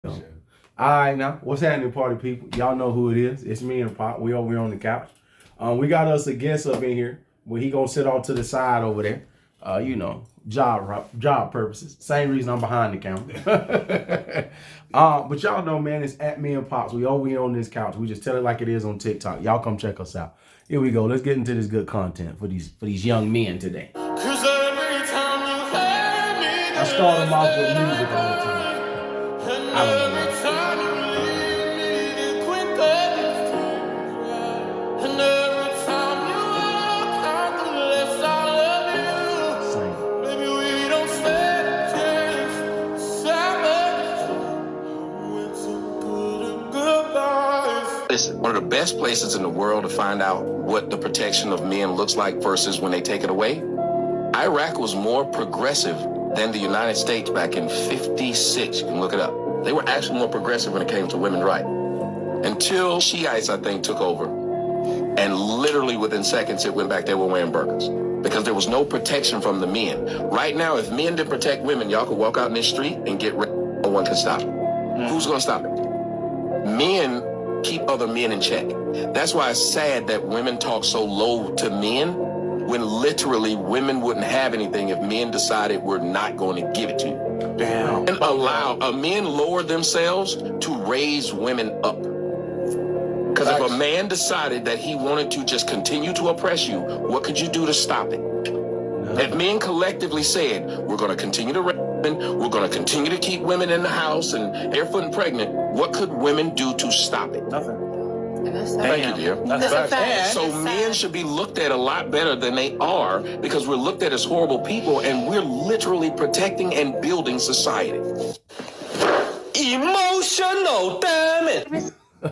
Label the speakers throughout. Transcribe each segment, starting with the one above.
Speaker 1: All right, now what's happening, party people? Y'all know who it is. It's me and Pop. We over here on the couch. We got us a guest up in here, but he gonna sit off to the side over there. Job purposes. Same reason I'm behind the counter. But y'all know, man, it's at me and Pops. We over here on this couch. We just tell it like it is on TikTok. Y'all come check us out. Here we go. Let's get into this good content for these young men today. I start them off with music all the time. I don't know.
Speaker 2: Listen, one of the best places in the world to find out what the protection of men looks like versus when they take it away, Iraq was more progressive than the United States back in 56. You can look it up. They were actually more progressive when it came to women's rights. Until Shiites, I think, took over. And literally within seconds, it went back, they were wearing burqas. Because there was no protection from the men. Right now, if men didn't protect women, y'all could walk out in the street and get raped. No one can stop it. Who's going to stop it? Men keep other men in check. That's why it's sad that women talk so low to men when literally women wouldn't have anything if men decided we're not going to give it to you.
Speaker 1: Damn.
Speaker 2: And allow men lower themselves to raise women up. Because if a man decided that he wanted to just continue to oppress you, what could you do to stop it? If men collectively said, we're going to continue to raise women, we're going to continue to keep women in the house and barefoot and pregnant, what could women do to stop it?
Speaker 1: Nothing.
Speaker 2: Thank you, dear.
Speaker 3: That's a fact.
Speaker 2: So men should be looked at a lot better than they are because we're looked at as horrible people and we're literally protecting and building society. Emotional damage.
Speaker 1: Oh,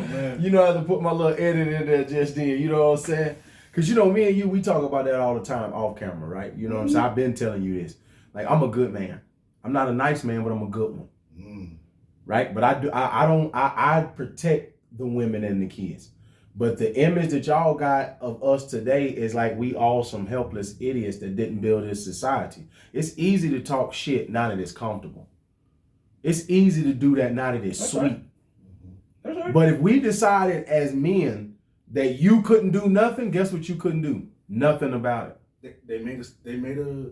Speaker 1: man. You know, I have to put my little edit in there just then. You know what I'm saying? Because, you know, me and you, we talk about that all the time off camera, right? You know what I'm saying? I've been telling you this. Like, I'm a good man. I'm not a nice man, but I'm a good one. Right? But I protect the women and the kids. But the image that y'all got of us today is like we all some helpless idiots that didn't build this society. It's easy to talk shit now that it's comfortable. It's easy to do that now that it's sweet.
Speaker 4: Right. That's right.
Speaker 1: But if we decided as men that you couldn't do nothing, guess what you couldn't do? Nothing about it.
Speaker 4: They made a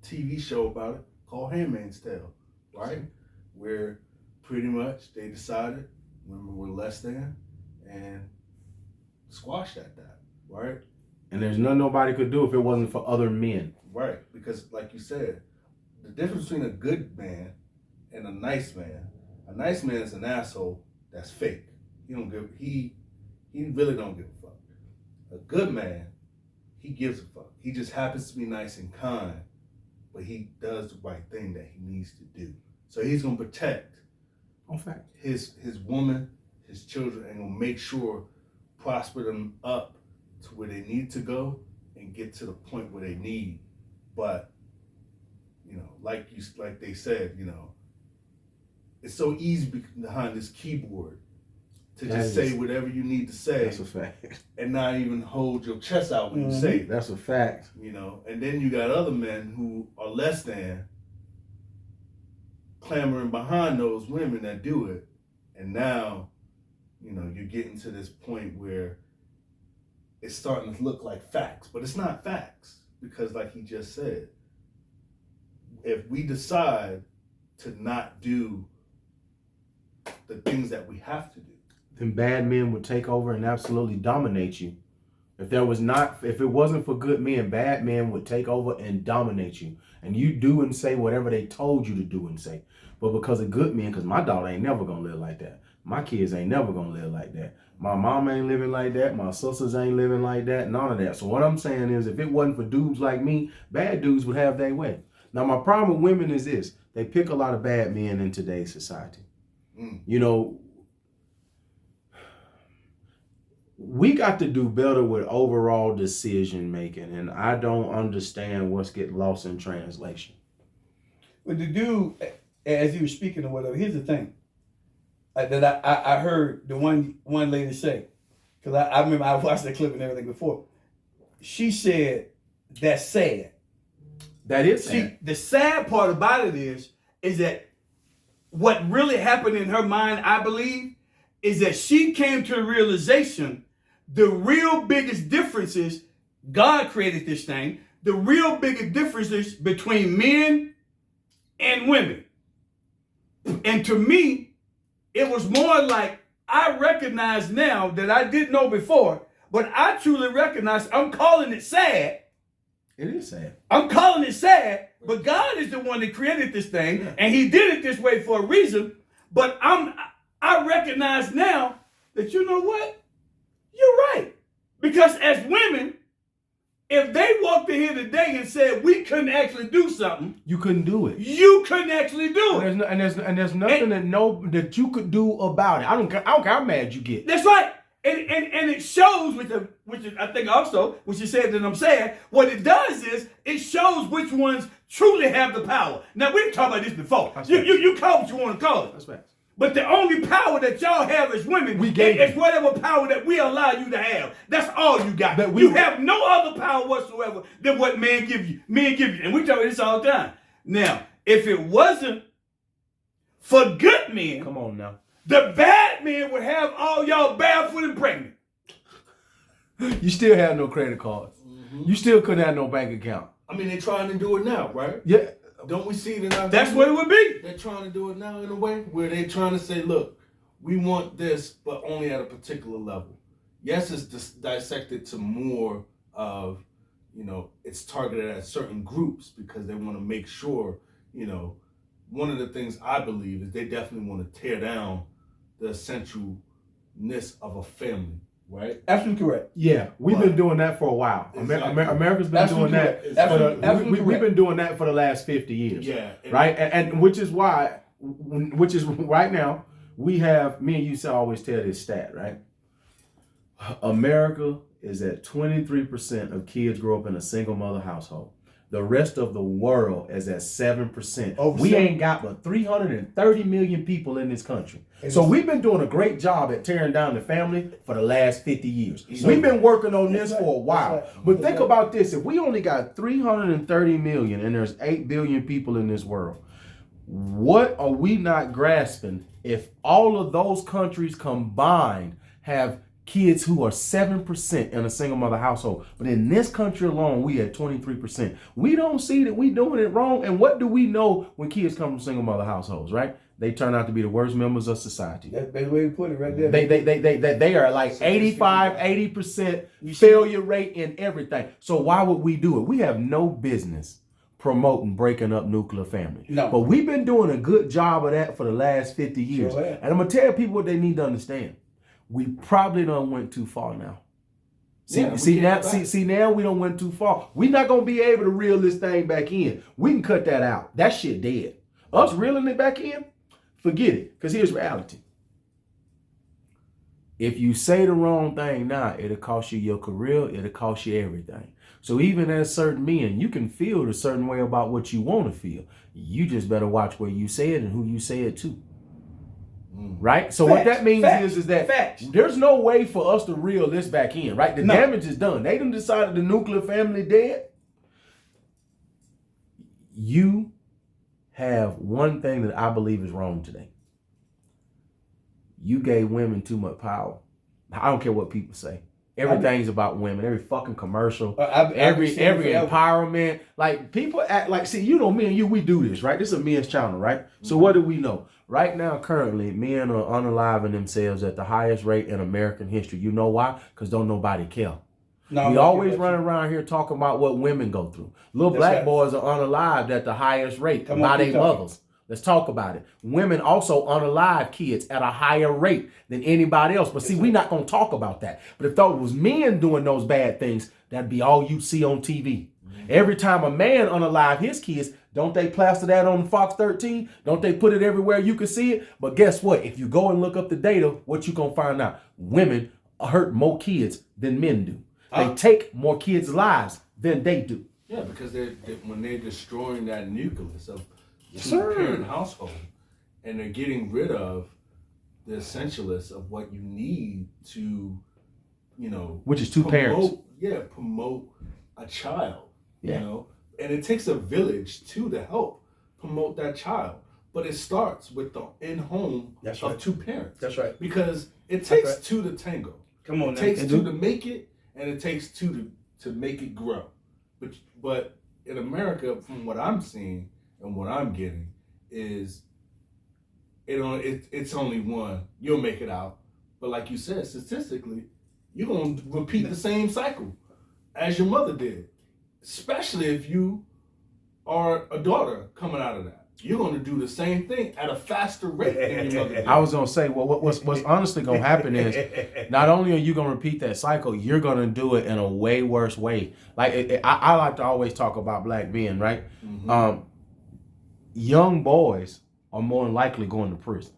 Speaker 4: TV show about it called Handmaid's Tale, right? Where pretty much they decided women were less than and squashed at that, right?
Speaker 1: And there's nothing nobody could do if it wasn't for other men.
Speaker 4: Right, because like you said, the difference between a good man and a nice man is an asshole that's fake. He really don't give a fuck. A good man, he gives a fuck. He just happens to be nice and kind, but he does the right thing that he needs to do. So he's gonna protect his woman, his children, and gonna make sure prosper them up to where they need to go and get to the point where they need. But you know, like they said, you know, it's so easy behind this keyboard to just say whatever you need to say.
Speaker 1: That's a fact.
Speaker 4: And not even hold your chest out when you say it.
Speaker 1: That's a fact.
Speaker 4: You know, and then you got other men who are less than clamoring behind those women that do it. And now, you know, you're getting to this point where it's starting to look like facts, but it's not facts because like he just said, if we decide to not do the things that we have to do,
Speaker 1: then bad men would take over and absolutely dominate you. If it wasn't for good men, bad men would take over and dominate you. And you do and say whatever they told you to do and say. But because of good men, because my daughter ain't never gonna live like that. My kids ain't never gonna live like that. My mom ain't living like that. My sisters ain't living like that. None of that. So what I'm saying is, if it wasn't for dudes like me, bad dudes would have their way. Now, my problem with women is this. They pick a lot of bad men in today's society. You know, we got to do better with overall decision making, and I don't understand what's getting lost in translation.
Speaker 3: But the dude, as you were speaking or whatever, here's the thing that I heard the one lady say, because I remember I watched that clip and everything before. She said, "That's sad."
Speaker 1: That is
Speaker 3: See,
Speaker 1: sad.
Speaker 3: the sad part about it is is that what really happened in her mind, I believe, is that she came to the realization the real biggest differences, God created this thing, the real biggest differences between men and women. And to me, it was more like I recognize now that I didn't know before, but I truly recognize, I'm calling it sad.
Speaker 1: It is sad.
Speaker 3: I'm calling it sad, but God is the one that created this thing, and he did it this way for a reason. But I recognize now that, you know what? You're right. Because as women, if they walked in here today and said we couldn't actually do something,
Speaker 1: You couldn't do it.
Speaker 3: you couldn't actually do it.
Speaker 1: And there's nothing that you could do about it. I don't care how mad you get.
Speaker 3: That's right. And it shows which is I think also, which you said that I'm saying, what it does is it shows which ones truly have the power. Now we've talked about this before. You call it what you want to call it.
Speaker 1: That's facts.
Speaker 3: But the only power that y'all have as women is whatever power that we allow you to have. That's all you got. You have no other power whatsoever than what men give you. Men give you. And we talk about this all the time. Now, if it wasn't for good men,
Speaker 1: Come on now.
Speaker 3: the bad men would have all y'all barefoot and pregnant.
Speaker 1: You still have no credit cards. You still couldn't have no bank account.
Speaker 4: I mean, they're trying to do it now, right?
Speaker 1: Yeah.
Speaker 4: Don't we see it in our
Speaker 3: That's what it would be.
Speaker 4: They're trying to do it now in a way where they're trying to say, look, we want this, but only at a particular level. Yes, it's dissected to more of, it's targeted at certain groups because they want to make sure, one of the things I believe is they definitely want to tear down the essentialness of a family, right?
Speaker 3: Absolutely correct.
Speaker 1: Yeah, we've been doing that for a while.
Speaker 4: Exactly.
Speaker 1: America's been doing that. We've been doing that for the last 50 years.
Speaker 4: Yeah.
Speaker 1: Right? And which is right now, we have, me and you always tell this stat, right? America is at 23% of kids grow up in a single mother household. The rest of the world is at 7%. We ain't got but 330 million people in this country. So we've been doing a great job at tearing down the family for the last 50 years. We've been working on this for a while. But think about this. If we only got 330 million and there's 8 billion people in this world, what are we not grasping if all of those countries combined have kids who are 7% in a single mother household? But in this country alone, we at 23%. We don't see that we doing it wrong. And what do we know when kids come from single mother households, right? They turn out to be the worst members of society.
Speaker 3: That's the best way to put it right there.
Speaker 1: They are like 80% failure rate in everything. So why would we do it? We have no business promoting breaking up nuclear families.
Speaker 3: No.
Speaker 1: But we've been doing a good job of that for the last 50 years.
Speaker 3: Sure have.
Speaker 1: And I'm going to tell people what they need to understand. We probably done went too far now. Now we don't went too far. We're not gonna be able to reel this thing back in. We can cut that out. That shit dead. Us reeling it back in, forget it. Because here's reality. If you say the wrong thing now, it'll cost you your career, it'll cost you everything. So even as certain men, you can feel a certain way about what you want to feel. You just better watch where you say it and who you say it to. Right? So what that means is that there's no way for us to reel this back in, right? The damage is done. They done decided the nuclear family dead. You have one thing that I believe is wrong today. You gave women too much power. I don't care what people say. Everything's about women. Every fucking commercial, every empowerment. Like people act like, see, me and you, we do this, right? This is a men's channel, right? So what do we know? Right now, currently, men are unaliving themselves at the highest rate in American history. You know why? Because don't nobody care. We always run around here talking about what women go through. Little black boys are unalived at the highest rate by their mothers. Let's talk about it. Women also unalive kids at a higher rate than anybody else. But see, we're not going to talk about that. But if those was men doing those bad things, that'd be all you see on TV. Every time a man unalive his kids, don't they plaster that on Fox 13? Don't they put it everywhere you can see it? But guess what? If you go and look up the data, what you going to find out? Women hurt more kids than men do. They take more kids' lives than they do.
Speaker 4: Yeah, because when they're destroying that nucleus of two-parent household, and they're getting rid of the essentialists of what you need to,
Speaker 1: which is two parents.
Speaker 4: Promote a child. And it takes a village to help promote that child. but it starts with the in-home
Speaker 3: That's
Speaker 4: of
Speaker 3: right.
Speaker 4: two parents.
Speaker 3: That's right.
Speaker 4: Because it takes
Speaker 3: right.
Speaker 4: two to tango.
Speaker 3: Come on
Speaker 4: It
Speaker 3: now.
Speaker 4: takes
Speaker 1: It
Speaker 4: two
Speaker 1: do.
Speaker 4: to make it, and it takes two to make it grow. But in America, from what I'm seeing and what I'm getting, is it's only one. You'll make it out. But like you said, statistically, you're gonna repeat the same cycle as your mother did. Especially if you are a daughter coming out of that. You're gonna do the same thing at a faster rate than your mother did.
Speaker 1: I was gonna say, well, what's honestly gonna happen is not only are you gonna repeat that cycle, you're gonna do it in a way worse way. Like I like to always talk about black men, right?
Speaker 4: Mhm.
Speaker 1: Young boys are more than likely going to prison.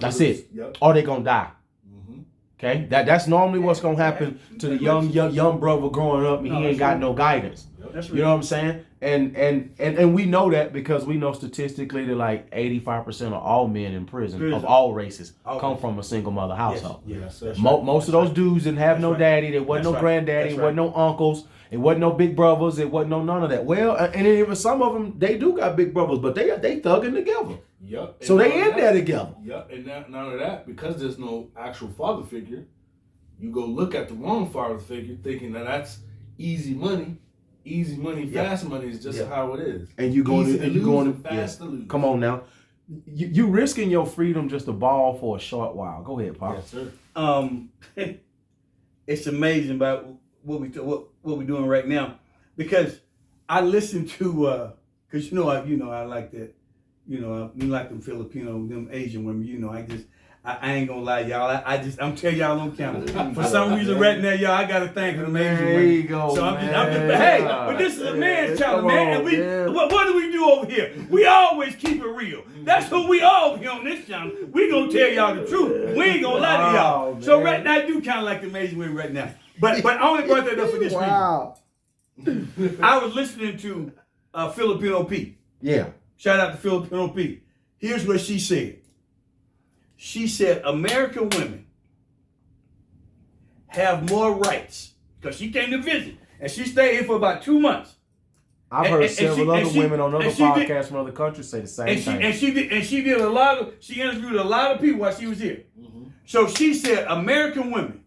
Speaker 1: That's it,
Speaker 4: Yep.
Speaker 1: or they gonna die.
Speaker 4: Mm-hmm.
Speaker 1: Okay, that's normally what's gonna happen to the young brother growing up, and he ain't got no guidance.
Speaker 3: That's
Speaker 1: You know what I'm saying? And we know that because we know statistically that like 85% of all men in prison of all races come from a single mother household.
Speaker 3: Yes.
Speaker 1: Most of those dudes didn't have
Speaker 3: That's
Speaker 1: no
Speaker 3: right.
Speaker 1: daddy. There wasn't
Speaker 3: That's
Speaker 1: no
Speaker 3: right.
Speaker 1: granddaddy.
Speaker 3: That's
Speaker 1: There wasn't no uncles. It wasn't no big brothers. It wasn't no none of that. Well, and even some of them, they do got big brothers, but they thugging together.
Speaker 4: Yep.
Speaker 1: So they in there together.
Speaker 4: Yep. And none of that, because there's no actual father figure, you go look at the wrong father figure thinking that that's easy money. Easy money, fast money is just how it is.
Speaker 1: And you going
Speaker 4: Easy
Speaker 1: to, and you
Speaker 4: lose
Speaker 1: going
Speaker 4: and
Speaker 1: to,
Speaker 4: fast to lose.
Speaker 1: come on now. You risking your freedom just to ball for a short while. Go ahead, Pop.
Speaker 4: Yes, sir.
Speaker 3: It's amazing about what we're doing right now, because I listen to because I like that, we like them Filipino, them Asian women. I ain't gonna lie, y'all. I'm telling y'all on camera. For some reason, right now, y'all, I gotta thank them Asian women.
Speaker 1: There you go,
Speaker 3: So I'm
Speaker 1: man.
Speaker 3: just, hey, but this is a man's channel,
Speaker 1: Come
Speaker 3: man.
Speaker 1: on,
Speaker 3: And we,
Speaker 1: man.
Speaker 3: what do we do over here? We always keep it real. That's who we are here on this channel. We gonna tell y'all the truth. We ain't gonna lie to y'all.
Speaker 1: Wow,
Speaker 3: So
Speaker 1: man.
Speaker 3: right now, I do kind of like the Asian women right now. But I only brought that up for this reason. I was listening to Filipino P.
Speaker 1: Yeah.
Speaker 3: Shout out to Filipino P. Here's what she said. She said American women have more rights, because she came to visit and she stayed here for about 2 months.
Speaker 1: I've heard several other women on other
Speaker 3: and she did-
Speaker 1: podcasts from other countries say the same
Speaker 3: And she
Speaker 1: thing.
Speaker 3: she interviewed a lot of people while she was here.
Speaker 4: Mm-hmm.
Speaker 3: So she said American women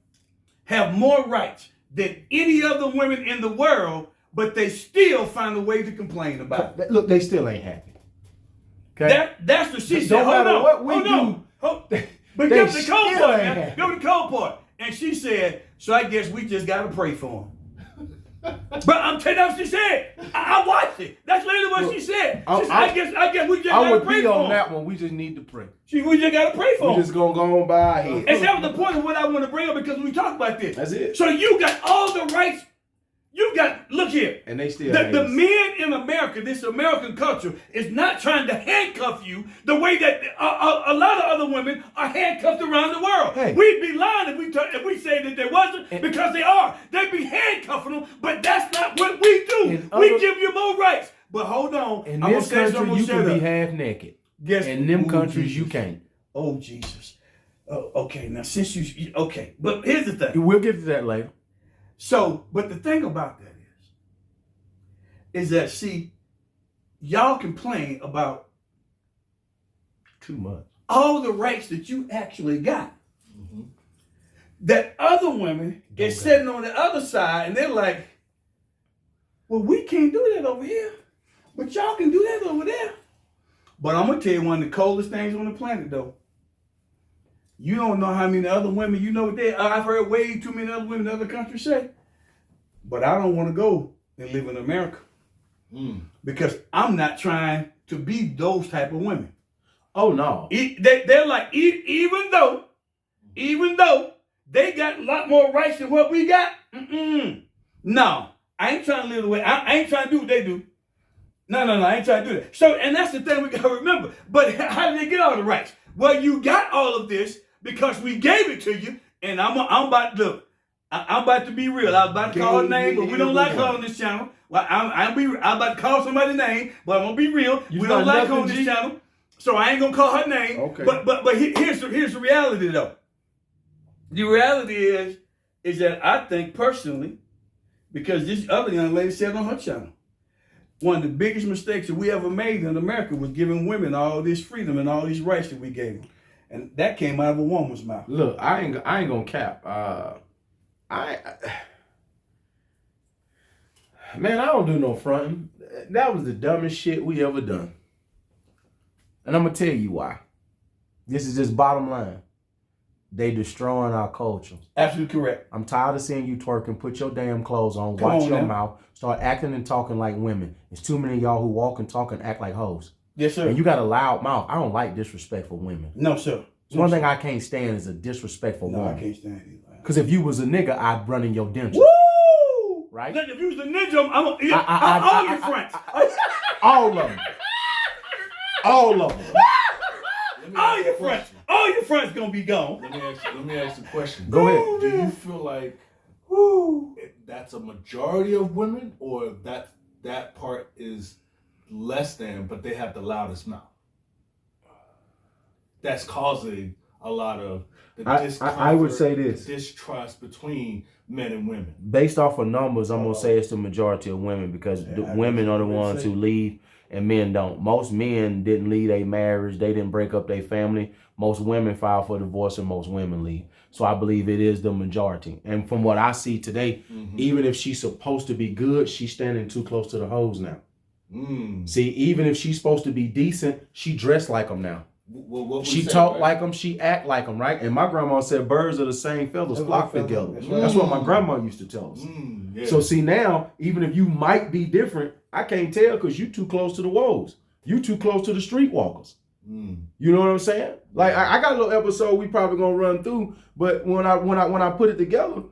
Speaker 3: have more rights than any other women in the world, but they still find a way to complain about it.
Speaker 1: Look, they still ain't happy. Okay.
Speaker 3: That's what she said.
Speaker 1: Don't
Speaker 3: Hold
Speaker 1: matter
Speaker 3: on,
Speaker 1: what we
Speaker 3: hold
Speaker 1: do,
Speaker 3: on. But
Speaker 1: they
Speaker 3: give the cold
Speaker 1: still
Speaker 3: part,
Speaker 1: ain't
Speaker 3: man.
Speaker 1: happy.
Speaker 3: Give the cold part. And she said, so I guess we just gotta pray for him. But I'm telling you what she said. I watched it. That's literally what she said. She said, I guess we just
Speaker 1: I
Speaker 3: gotta
Speaker 1: would
Speaker 3: pray
Speaker 1: be
Speaker 3: for
Speaker 1: on
Speaker 3: him.
Speaker 1: that one. We just need to pray.
Speaker 3: We just gotta pray for
Speaker 1: We
Speaker 3: him.
Speaker 1: just gonna go on by our head.
Speaker 3: And that was the point of what I want to bring up, because we talk about this.
Speaker 1: That's it.
Speaker 3: So you got all the rights. You got, look here.
Speaker 1: And they still
Speaker 3: The
Speaker 1: hate
Speaker 3: men in America, this American culture, is not trying to handcuff you the way that a lot of other women are handcuffed around the world.
Speaker 1: Hey.
Speaker 3: We'd be lying if we say that there wasn't, because they are. They'd be handcuffing them, but that's not what we do. We give you more rights. But hold on.
Speaker 1: In
Speaker 3: I'm
Speaker 1: this
Speaker 3: gonna say
Speaker 1: country,
Speaker 3: something,
Speaker 1: you can be
Speaker 3: shut up.
Speaker 1: half naked.
Speaker 3: Guess-
Speaker 1: In them
Speaker 3: Ooh,
Speaker 1: countries, you
Speaker 3: Jesus.
Speaker 1: can't.
Speaker 3: Oh, Jesus. Oh, okay, now since okay. But here's the thing.
Speaker 1: We'll get to that later.
Speaker 3: So, but the thing about that is that, see, y'all complain about
Speaker 1: Too much.
Speaker 3: all the rights that you actually got. That other women is sitting on the other side and they're like, well, we can't do that over here, but y'all can do that over there. But I'm going to tell you one of the coldest things on the planet, though. You don't know how many other women, you know what I've heard way too many other women in other countries say, but I don't want to go and live in America. Because I'm not trying to be those type of women.
Speaker 1: Oh, no.
Speaker 3: They're like, even though they got a lot more rights than what we got, no, I ain't trying to live the way, I ain't trying to do what they do. No, I ain't trying to do that. So, and that's the thing we got to remember. But how did they get all the rights? Well, you got all of this because we gave it to you, and I'm about to look. I'm about to be real. I was about to call her name, but we don't like her on this channel. Well, I'm about to call somebody's name, but I'm gonna be real.
Speaker 1: You
Speaker 3: we don't
Speaker 1: got
Speaker 3: like her
Speaker 1: nothing,
Speaker 3: on this
Speaker 1: G?
Speaker 3: channel, so I ain't gonna call her name.
Speaker 1: Okay.
Speaker 3: But here's the reality though. The reality is that I think personally, because this other young lady said on her channel, one of the biggest mistakes that we ever made in America was giving women all this freedom and all these rights that we gave them. And that came out of a woman's mouth.
Speaker 1: Look, I ain't gonna cap. Man, I don't do no fronting. That was the dumbest shit we ever done. And I'm gonna tell you why. This is just bottom line. They destroying our culture.
Speaker 3: Absolutely correct.
Speaker 1: I'm tired of seeing you twerking. Put your damn clothes on.
Speaker 3: Come
Speaker 1: Watch
Speaker 3: on
Speaker 1: your
Speaker 3: now.
Speaker 1: mouth. Start acting and talking like women. There's too many of y'all who walk and talk and act like hoes.
Speaker 3: Yes, sir.
Speaker 1: And you got a loud mouth. I don't like disrespectful women.
Speaker 3: No, sir.
Speaker 1: It's one thing I can't stand is a disrespectful
Speaker 3: No, I
Speaker 1: woman.
Speaker 3: can't stand it.
Speaker 1: Because if you was a nigga, I'd run in your dentures.
Speaker 3: Woo!
Speaker 1: Right?
Speaker 3: Look, if you was a ninja, I'm all your friends.
Speaker 1: All of them. All of them.
Speaker 3: All your friends. All your friends gonna be gone.
Speaker 4: Let me ask you a question.
Speaker 1: Go ahead.
Speaker 4: Do you feel like that's a majority of women, or that part is less than, but they have the loudest mouth? That's causing a lot of the discomfort,
Speaker 1: I would say this.
Speaker 4: distrust between men and women.
Speaker 1: Based off of numbers, I'm going to say it's the majority of women because the women are the ones who leave and men don't. Most men didn't leave their marriage. They didn't break up their family. Most women file for divorce and most women leave. So I believe it is the majority. And from what I see today, even if she's supposed to be good, she's standing too close to the hoes now. See, even if she's supposed to be decent, she dressed like them now.
Speaker 4: What
Speaker 1: She talk like them, she act like them, right? And my grandma said birds of the same feathers flock together. That's what my grandma used to tell us.
Speaker 4: Yeah.
Speaker 1: So see now, even if you might be different, I can't tell because you too close to the woes. You too close to the streetwalkers. You know what I'm saying? Like I got a little episode we probably gonna run through, but when I put it together,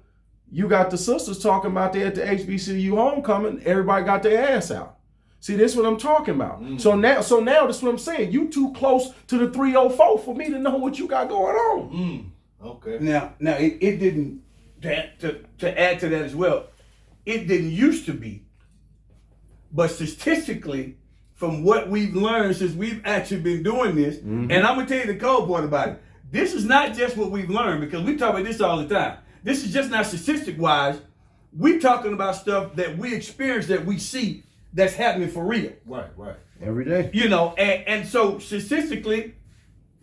Speaker 1: you got the sisters talking about they at the HBCU homecoming, everybody got their ass out. See, this is what I'm talking about. So now this is what I'm saying. You too close to the 304 for me to know what you got going on.
Speaker 4: Okay.
Speaker 3: Now it didn't, to add to that as well, it didn't used to be. But statistically, from what we've learned since we've actually been doing this, and I'm going to tell you the cold part about it, this is not just what we've learned, because we talk about this all the time. This is just not statistic-wise. We're talking about stuff that we experience, that we see, that's happening for real.
Speaker 4: Right.
Speaker 1: Every day.
Speaker 3: You know, and so statistically,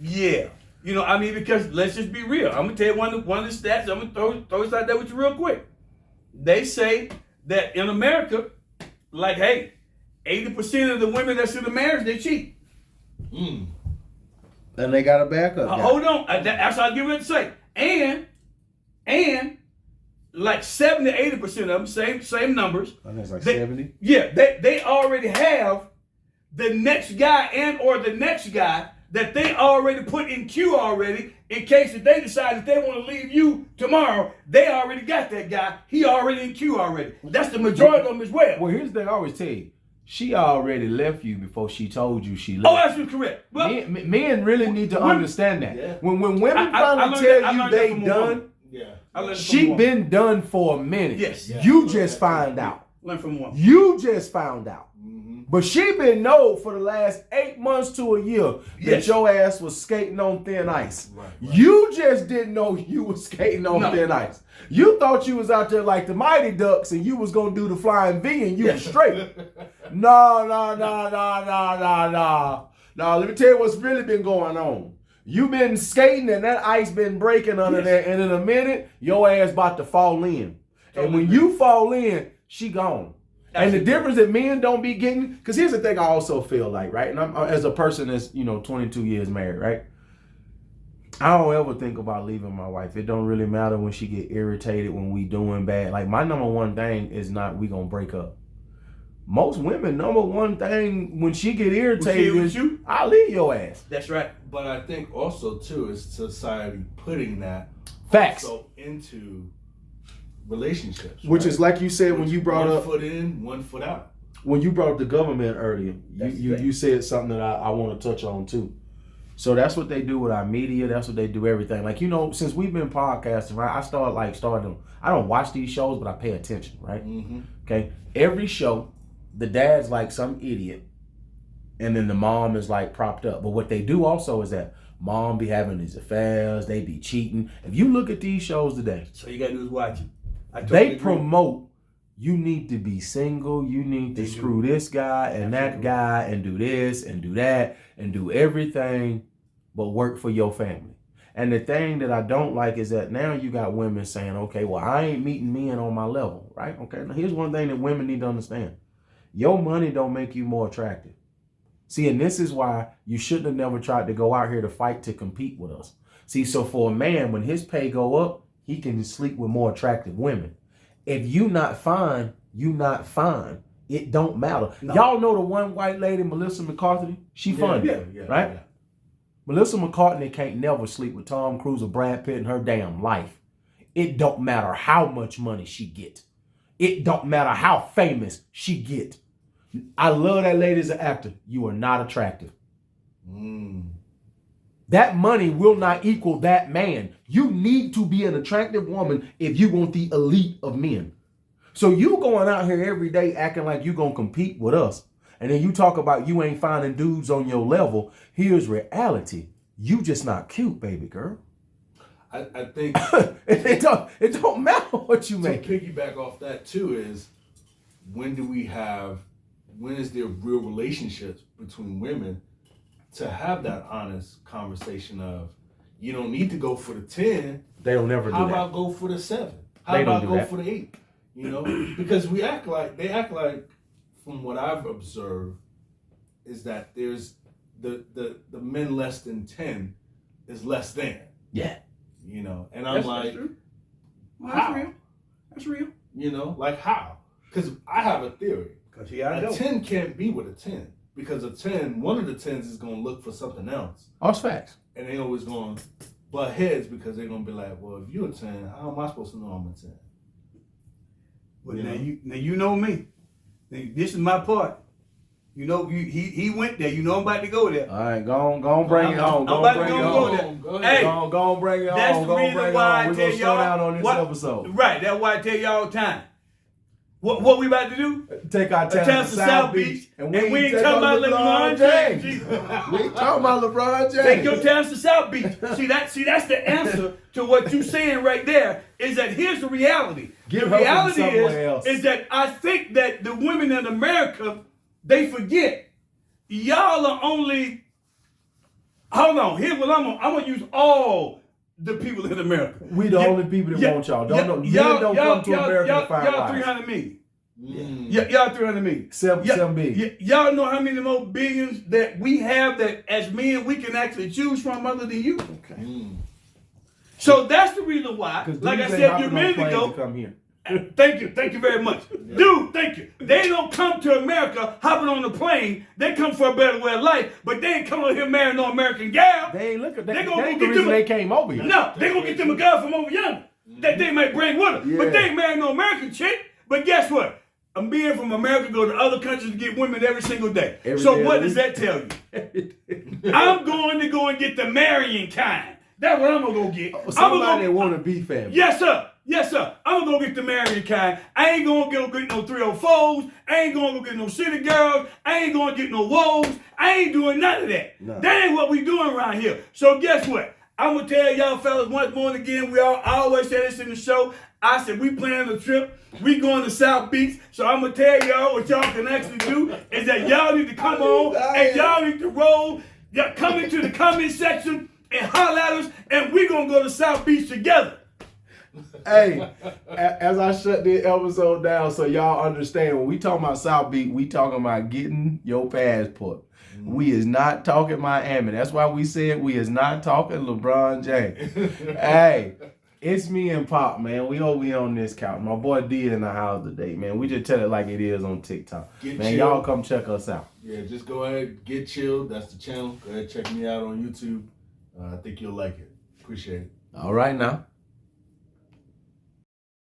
Speaker 3: yeah. You know, I mean, because let's just be real. I'm gonna tell you one of the stats. I'm gonna throw this out there with you real quick. They say that in America, like, hey, 80% of the women that's in the marriage, they cheat.
Speaker 1: And they got a backup.
Speaker 3: Hold on, that's what I give it to say. And like 70 to 80% of them, same numbers.
Speaker 1: I think it's like
Speaker 3: They-
Speaker 1: 70.
Speaker 3: Yeah, they already have the next guy and or the next guy that they already put in queue already in case if they decide that they want to leave you tomorrow, they already got that guy. He already in queue already. That's the majority of them as well.
Speaker 1: Well, here's the thing I always tell you. She already left you before she told you she
Speaker 3: Oh,
Speaker 1: left.
Speaker 3: that's correct. Well,
Speaker 1: Men really need to understand that.
Speaker 4: Yeah.
Speaker 1: When women
Speaker 3: I
Speaker 1: finally
Speaker 3: learned
Speaker 1: tell
Speaker 3: that- I
Speaker 1: you
Speaker 3: learned that
Speaker 1: they
Speaker 3: from a
Speaker 1: done,
Speaker 3: woman.
Speaker 4: Yeah.
Speaker 3: I learned it from
Speaker 1: she
Speaker 3: one.
Speaker 1: been done for a minute.
Speaker 3: Yes. Yeah.
Speaker 1: You just find out.
Speaker 3: Learn from one.
Speaker 1: You just found out. But she been known for the last 8 months to a year
Speaker 3: Yes.
Speaker 1: that your ass was skating on thin ice.
Speaker 4: Right.
Speaker 1: You just didn't know you was skating on thin ice. You thought you was out there like the Mighty Ducks and you was gonna do the flying V and you was straight. No. No, let me tell you what's really been going on. You been skating and that ice been breaking under there, and in a minute, your ass about to fall in. And when you fall in, she gone. And the difference that men don't be getting, because here's the thing I also feel like, right? And I'm as a person that's, 22 years married, right? I don't ever think about leaving my wife. It don't really matter when she get irritated when we doing bad. Like my number one thing is not we gonna break up. Most women, number one thing when she get irritated is I'll leave your ass.
Speaker 3: That's right.
Speaker 4: But I think also too is society putting that
Speaker 1: Facts.
Speaker 4: also into relationships,
Speaker 1: Which
Speaker 4: right?
Speaker 1: is like you said when you brought
Speaker 4: one
Speaker 1: up
Speaker 4: foot in, 1 foot out.
Speaker 1: when you brought up the government earlier,
Speaker 3: That's
Speaker 1: you said something that I want to touch on too. So that's what they do with our media. That's what they do everything. Like, since we've been podcasting, right? I don't watch these shows, but I pay attention, right? Okay. Every show, the dad's like some idiot, and then the mom is like propped up. But what they do also is that mom be having these affairs, they be cheating. If you look at these shows today,
Speaker 3: So you gotta do is watch it.
Speaker 1: they promote You need to be single. You need to screw this guy and that guy and do this and do that and do everything but work for your family. And the thing that I don't like is that now you got women saying, okay, well, I ain't meeting men on my level, right? Okay, now here's one thing that women need to understand. Your money don't make you more attractive. See, and this is why you shouldn't have never tried to go out here to fight to compete with us. See, so for a man, when his pay go up, he can sleep with more attractive women. If you not fine, you not fine. It don't matter. No. Y'all know the one white lady, Melissa McCarthy? She funny, right? Yeah. Melissa McCartney can't never sleep with Tom Cruise or Brad Pitt in her damn life. It don't matter how much money she get. It don't matter how famous she get. I love that lady as an actor. You are not attractive. That money will not equal that man. You need to be an attractive woman if you want the elite of men. So you going out here every day acting like you gonna compete with us. And then you talk about you ain't finding dudes on your level. Here's reality. You just not cute, baby girl.
Speaker 4: I think
Speaker 1: it don't matter what you make.
Speaker 4: To piggyback off that too is when is there real relationships between women to have that honest conversation of you don't need to go for the 10.
Speaker 1: They don't never do that.
Speaker 4: How about go for the 7? How about go for the 8? You know, because they act like from what I've observed is that there's the men less than 10 is less than.
Speaker 1: Yeah.
Speaker 4: You know, and I'm like,
Speaker 3: well, that's real. That's real.
Speaker 4: You know, like how? Because I have a theory.
Speaker 3: Because
Speaker 4: a 10 can't be with a 10. Because a 10, one of the 10s is going to look for something else.
Speaker 1: That's facts.
Speaker 4: And they always going to butt heads because they're going to be like, well, if you're a 10, how am I supposed to know I'm a 10?
Speaker 3: Well, you know me. This is my part. You know, he went there. You know I'm about to go there.
Speaker 1: All right, go on, bring it home.
Speaker 3: I'm about to go there. Hey,
Speaker 1: go on, bring it home.
Speaker 3: That's the reason why I tell y'all.
Speaker 1: Slow down on this episode.
Speaker 3: Right, that's why I tell y'all all the time. What we about to do?
Speaker 1: Take our talents to South Beach,
Speaker 3: and we ain't talking about LeBron James.
Speaker 1: We ain't talking about LeBron James.
Speaker 3: Take your talents to South Beach. See, that's the answer to what you saying right there. Is that here's the reality. The reality is that I think that the women in America, they forget. Y'all are only. Hold on. Here's what I'm gonna use all the people in America.
Speaker 1: We the only people that want y'all. Don't come to America to find
Speaker 3: y'all 300 million. Y'all 300 million.
Speaker 1: 7 billion.
Speaker 3: Y'all know how many more billions that we have that as men we can actually choose from other than you.
Speaker 1: Okay.
Speaker 3: So that's the reason why. Like I said a few minutes ago.
Speaker 1: Come here.
Speaker 3: Thank you very much. Dude, thank you. They don't come to America hopping on the plane. They come for a better way of life, but they ain't coming over here marrying no American gal.
Speaker 1: They ain't looking.
Speaker 3: They
Speaker 1: gonna get them. They came over here.
Speaker 3: No, they gonna get them a girl from over yonder that they might bring with them. Yeah. But they ain't marrying no American chick. But guess what? A man from America go to other countries to get women every single day. So what does that tell you? I'm going to go and get the marrying kind. That's what I'm gonna go get.
Speaker 1: Somebody that want to be family.
Speaker 3: Yes, sir. Yes, sir. I'm gonna go get the marrying kind. I ain't gonna go get no 304s. I ain't gonna go get no city girls. I ain't gonna get no woes. I ain't doing none of that. No. That ain't what we doing around here. So guess what? I'm gonna tell y'all fellas once more and again. I always say this in the show. I said we planning a trip. We going to South Beach. So I'm gonna tell y'all what y'all can actually do is that y'all need to come on and y'all need to roll. Y'all come into the comment section and holler at us, and we gonna go to South Beach together.
Speaker 1: Hey, as I shut this episode down so y'all understand, when we talking about South Beach, we talking about getting your passport. We is not talking Miami. That's why we said we is not talking LeBron James. Hey, it's me and Pop, man. We over here on this couch. My boy D in the house today, man. We just tell it like it is on TikTok. Y'all come check us out.
Speaker 4: Yeah, just go ahead, get chilled. That's the channel. Go ahead, check me out on YouTube. I think you'll like it. Appreciate it.
Speaker 1: All right now.